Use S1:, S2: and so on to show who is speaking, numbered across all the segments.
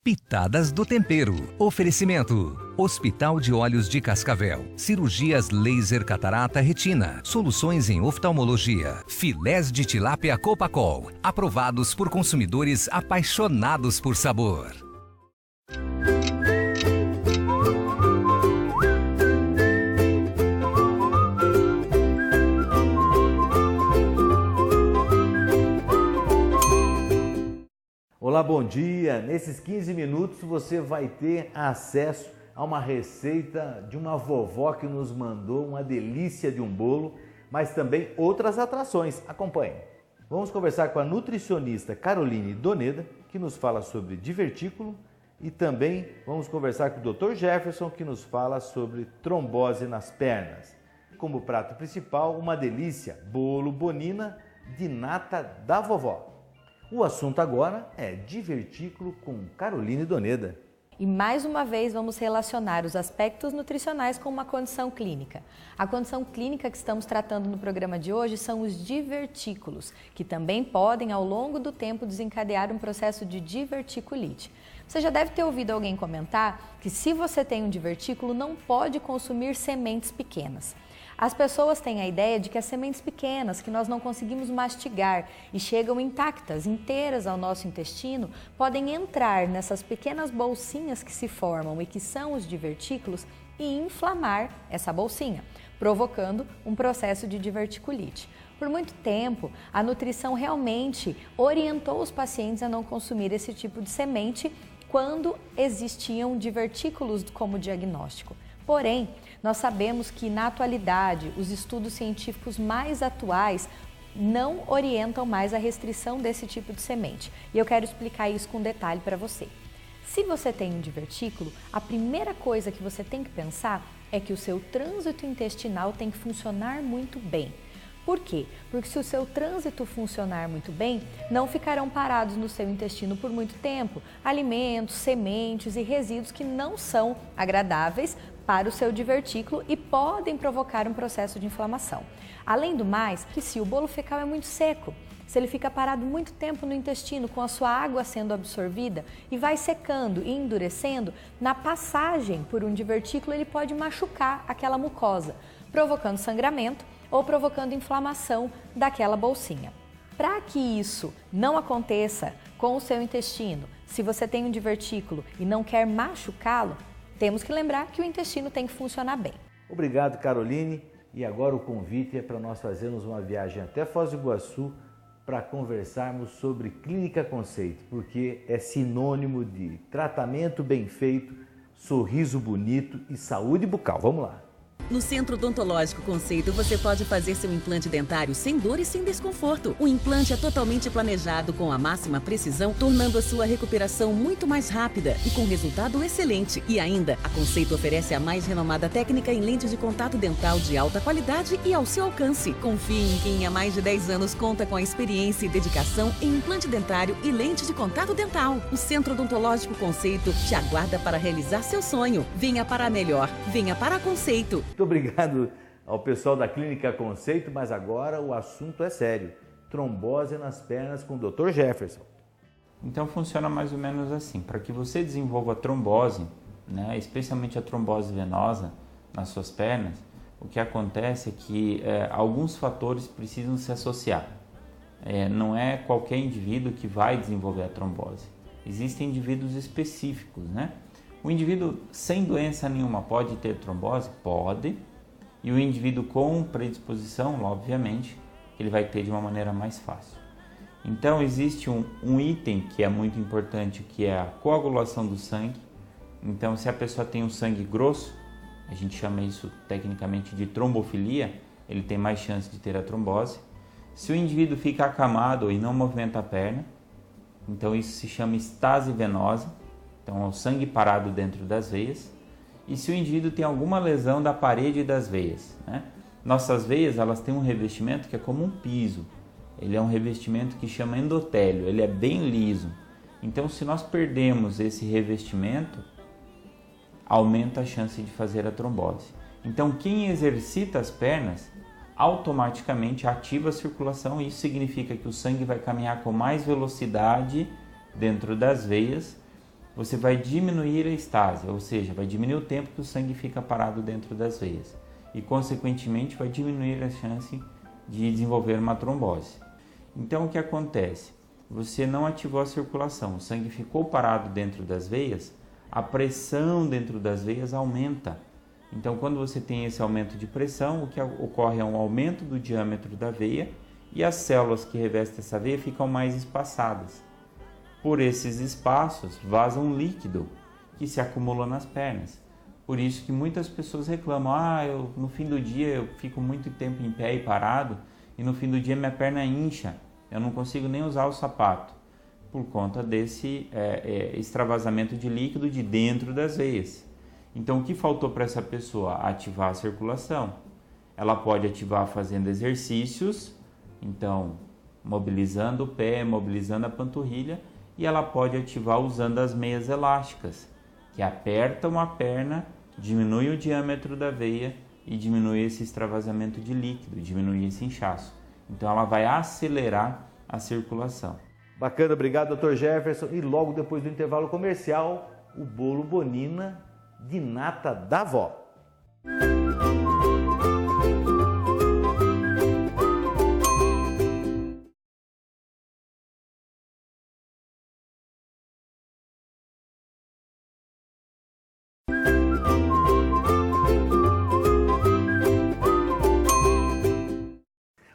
S1: Pitadas do Tempero. Oferecimento. Hospital de Olhos de Cascavel. Cirurgias laser catarata retina. Soluções em oftalmologia. Filés de tilápia Copacol. Aprovados por consumidores apaixonados por sabor.
S2: Olá, bom dia! Nesses 15 minutos você vai ter acesso a uma receita de uma vovó que nos mandou uma delícia de um bolo, mas também outras atrações. Acompanhe! Vamos conversar com a nutricionista Caroline Doneda, que nos fala sobre divertículo, e também vamos conversar com o Dr. Jefferson, que nos fala sobre trombose nas pernas. Como prato principal, uma delícia, bolo bonina de nata da vovó. O assunto agora é divertículo com Caroline Doneda.
S3: E mais uma vez vamos relacionar os aspectos nutricionais com uma condição clínica. A condição clínica que estamos tratando no programa de hoje são os divertículos, que também podem ao longo do tempo desencadear um processo de diverticulite. Você já deve ter ouvido alguém comentar que se você tem um divertículo não pode consumir sementes pequenas. As pessoas têm a ideia de que as sementes pequenas, que nós não conseguimos mastigar e chegam intactas, inteiras ao nosso intestino, podem entrar nessas pequenas bolsinhas que se formam e que são os divertículos e inflamar essa bolsinha, provocando um processo de diverticulite. Por muito tempo, a nutrição realmente orientou os pacientes a não consumir esse tipo de semente quando existiam divertículos como diagnóstico. Porém, nós sabemos que na atualidade os estudos científicos mais atuais não orientam mais a restrição desse tipo de semente. E eu quero explicar isso com detalhe para você. Se você tem um divertículo, a primeira coisa que você tem que pensar é que o seu trânsito intestinal tem que funcionar muito bem. Por quê? Porque se o seu trânsito funcionar muito bem, não ficarão parados no seu intestino por muito tempo alimentos, sementes e resíduos que não são agradáveis para o seu divertículo e podem provocar um processo de inflamação. Além do mais, que se o bolo fecal é muito seco, se ele fica parado muito tempo no intestino com a sua água sendo absorvida e vai secando e endurecendo, na passagem por um divertículo ele pode machucar aquela mucosa, provocando sangramento ou provocando inflamação daquela bolsinha. Para que isso não aconteça com o seu intestino, se você tem um divertículo e não quer machucá-lo, temos que lembrar que o intestino tem que funcionar bem.
S2: Obrigado, Caroline. E agora o convite é para nós fazermos uma viagem até Foz do Iguaçu para conversarmos sobre Clínica Conceito, porque é sinônimo de tratamento bem feito, sorriso bonito e saúde bucal. Vamos lá.
S4: No Centro Odontológico Conceito, você pode fazer seu implante dentário sem dor e sem desconforto. O implante é totalmente planejado com a máxima precisão, tornando a sua recuperação muito mais rápida e com resultado excelente. E ainda, a Conceito oferece a mais renomada técnica em lentes de contato dental de alta qualidade e ao seu alcance. Confie em quem há mais de 10 anos conta com a experiência e dedicação em implante dentário e lente de contato dental. O Centro Odontológico Conceito te aguarda para realizar seu sonho. Venha para a melhor, venha para a Conceito.
S2: Muito obrigado ao pessoal da Clínica Conceito, mas agora o assunto é sério. Trombose nas pernas com o Dr. Jefferson.
S5: Então funciona mais ou menos assim. Para que você desenvolva a trombose, né, especialmente a trombose venosa nas suas pernas, o que acontece é que alguns fatores precisam se associar. Não é qualquer indivíduo que vai desenvolver a trombose. Existem indivíduos específicos, né? O indivíduo sem doença nenhuma pode ter trombose? Pode. E o indivíduo com predisposição, obviamente, ele vai ter de uma maneira mais fácil. Então existe um item que é muito importante, que é a coagulação do sangue. Então se a pessoa tem um sangue grosso, a gente chama isso tecnicamente de trombofilia, ele tem mais chance de ter a trombose. Se o indivíduo fica acamado e não movimenta a perna, então isso se chama estase venosa. Então, é o sangue parado dentro das veias. E se o indivíduo tem alguma lesão da parede das veias, né? Nossas veias, elas têm um revestimento que é como um piso. Ele é um revestimento que chama endotélio, ele é bem liso. Então, se nós perdemos esse revestimento, aumenta a chance de fazer a trombose. Então, quem exercita as pernas, automaticamente ativa a circulação. E isso significa que o sangue vai caminhar com mais velocidade dentro das veias. você vai diminuir a estase, ou seja, vai diminuir o tempo que o sangue fica parado dentro das veias e, consequentemente, vai diminuir a chance de desenvolver uma trombose. Então, o que acontece? Você não ativou a circulação, o sangue ficou parado dentro das veias, a pressão dentro das veias aumenta. Então, quando você tem esse aumento de pressão, o que ocorre é um aumento do diâmetro da veia e as células que revestem essa veia ficam mais espaçadas. Por esses espaços, vaza um líquido que se acumula nas pernas. Por isso que muitas pessoas reclamam, no fim do dia eu fico muito tempo em pé e parado e no fim do dia minha perna incha, eu não consigo nem usar o sapato, por conta desse extravasamento de líquido de dentro das veias. Então, o que faltou para essa pessoa? Ativar a circulação. Ela pode ativar fazendo exercícios, então, mobilizando o pé, mobilizando a panturrilha, e ela pode ativar usando as meias elásticas, que apertam a perna, diminui o diâmetro da veia e diminui esse extravasamento de líquido, diminui esse inchaço. Então, ela vai acelerar a circulação.
S2: Bacana, obrigado, Dr. Jefferson. E logo depois do intervalo comercial, o bolo Bonina de nata da vó.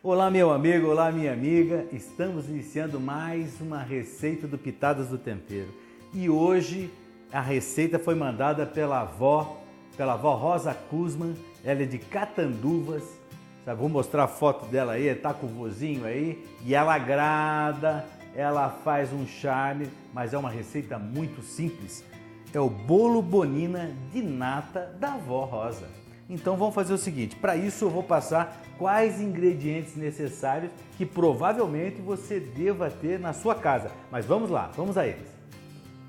S2: Olá, meu amigo, olá, minha amiga. Estamos iniciando mais uma receita do Pitadas do Tempero. E hoje a receita foi mandada pela avó Rosa Kuzman. Ela é de Catanduvas. Vou mostrar a foto dela aí, tá com o vozinho aí. E ela agrada, ela faz um charme, mas é uma receita muito simples. É o bolo Bonina de nata da avó Rosa. Então vamos fazer o seguinte, para isso eu vou passar quais ingredientes necessários que provavelmente você deva ter na sua casa. Mas vamos lá, vamos a eles.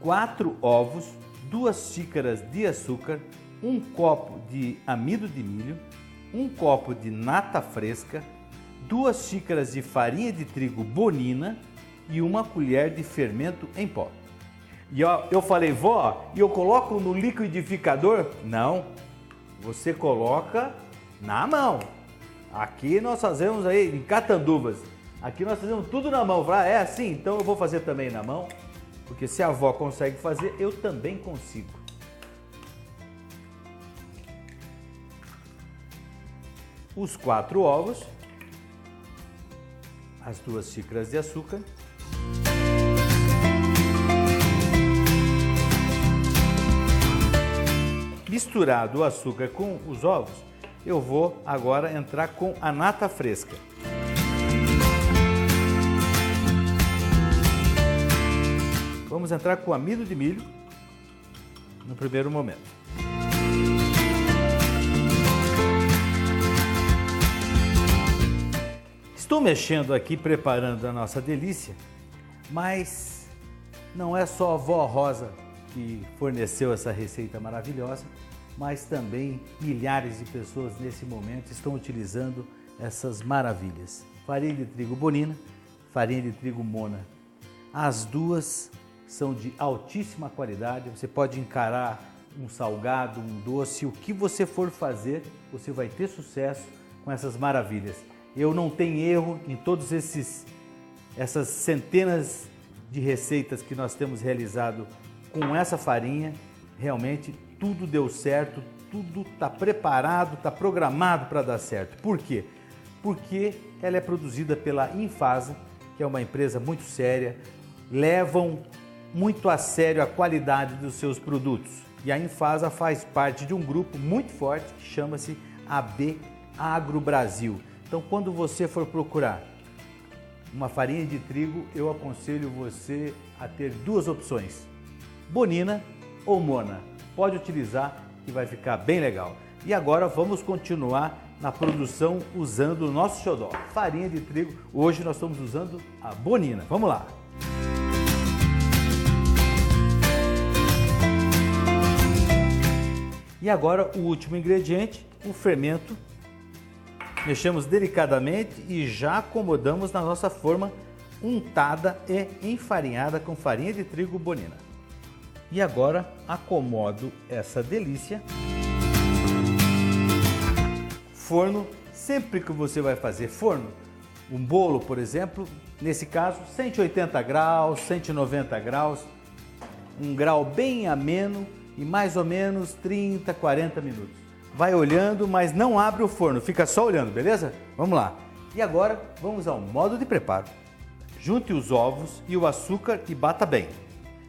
S2: 4 ovos, 2 xícaras de açúcar, 1 copo de amido de milho, 1 copo de nata fresca, 2 xícaras de farinha de trigo Bonina e 1 colher de fermento em pó. E eu falei, vó, e eu coloco no liquidificador? Não, você coloca na mão. Aqui nós fazemos aí em Catanduvas, aqui nós fazemos tudo na mão. É assim? Então eu vou fazer também na mão, porque se a avó consegue fazer, eu também consigo. Os 4 ovos, as 2 xícaras de açúcar, misturado o açúcar com os ovos, eu vou agora entrar com a nata fresca. Vamos entrar com amido de milho no primeiro momento. Estou mexendo aqui, preparando a nossa delícia, mas não é só a vó Rosa que forneceu essa receita maravilhosa, mas também milhares de pessoas nesse momento estão utilizando essas maravilhas. Farinha de trigo Bonina, farinha de trigo Mona. As duas são de altíssima qualidade, você pode encarar um salgado, um doce, o que você for fazer, você vai ter sucesso com essas maravilhas. Eu não tenho erro em todos essas centenas de receitas que nós temos realizado com essa farinha. Realmente tudo deu certo, tudo está preparado, está programado para dar certo. Por quê? Porque ela é produzida pela Infasa, que é uma empresa muito séria, levam muito a sério a qualidade dos seus produtos. E a Infasa faz parte de um grupo muito forte que chama-se AB Agro Brasil. Então, quando você for procurar uma farinha de trigo, eu aconselho você a ter 2 opções, Bonina ou Mona. Pode utilizar que vai ficar bem legal. E agora vamos continuar na produção usando o nosso xodó, farinha de trigo. Hoje nós estamos usando a Bonina. Vamos lá! E agora o último ingrediente, o fermento. Mexemos delicadamente e já acomodamos na nossa forma untada e enfarinhada com farinha de trigo Bonina. E agora acomodo essa delícia. Forno, sempre que você vai fazer forno, um bolo, por exemplo, nesse caso, 180 graus, 190 graus, um grau bem ameno e mais ou menos 30, 40 minutos. Vai olhando, mas não abre o forno, fica só olhando, beleza? Vamos lá. E agora vamos ao modo de preparo. Junte os ovos e o açúcar e bata bem.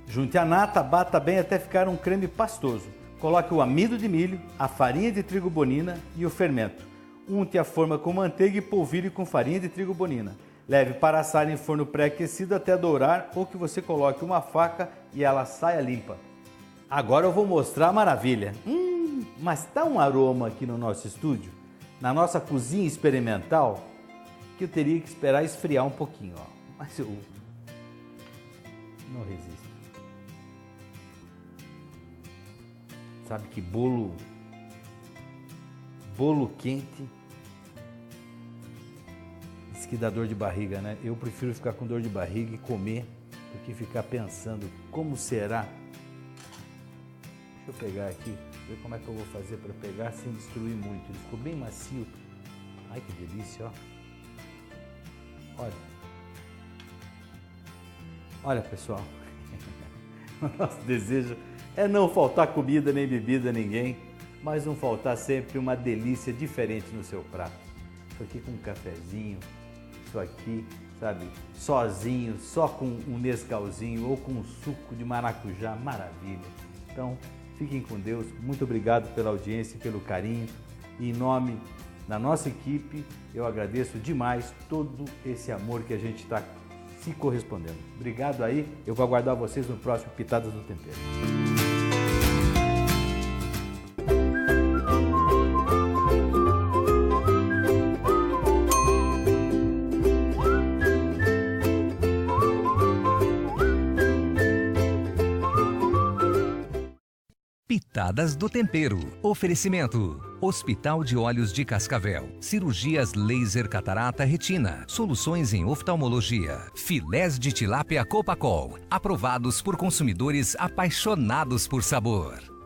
S2: Junte a nata, bata bem até ficar um creme pastoso. Coloque o amido de milho, a farinha de trigo bonina e o fermento. Unte a forma com manteiga e polvilhe com farinha de trigo bonina. Leve para assar em forno pré-aquecido até dourar ou que você coloque uma faca e ela saia limpa. Agora eu vou mostrar a maravilha. Mas está um aroma aqui no nosso estúdio, na nossa cozinha experimental, que eu teria que esperar esfriar um pouquinho. Ó. Mas eu não resisto. Sabe que bolo quente, diz que dá dor de barriga, né? Eu prefiro ficar com dor de barriga e comer do que ficar pensando como será. Deixa eu pegar aqui, ver como é que eu vou fazer para pegar sem destruir muito. Ele ficou bem macio. Ai, que delícia, ó. Olha pessoal, o nosso desejo é não faltar comida nem bebida a ninguém, mas não faltar sempre uma delícia diferente no seu prato. Isso aqui com um cafezinho, isso aqui, sabe, sozinho, só com um Nescauzinho ou com um suco de maracujá, maravilha. Então, fiquem com Deus, muito obrigado pela audiência e pelo carinho. E em nome da nossa equipe, eu agradeço demais todo esse amor que a gente está se correspondendo. Obrigado aí, eu vou aguardar vocês no próximo Pitadas do Tempero.
S1: Pitadas do Tempero. Oferecimento. Hospital de Olhos de Cascavel. Cirurgias laser catarata retina. Soluções em oftalmologia. Filés de tilápia Copacol. Aprovados por consumidores apaixonados por sabor.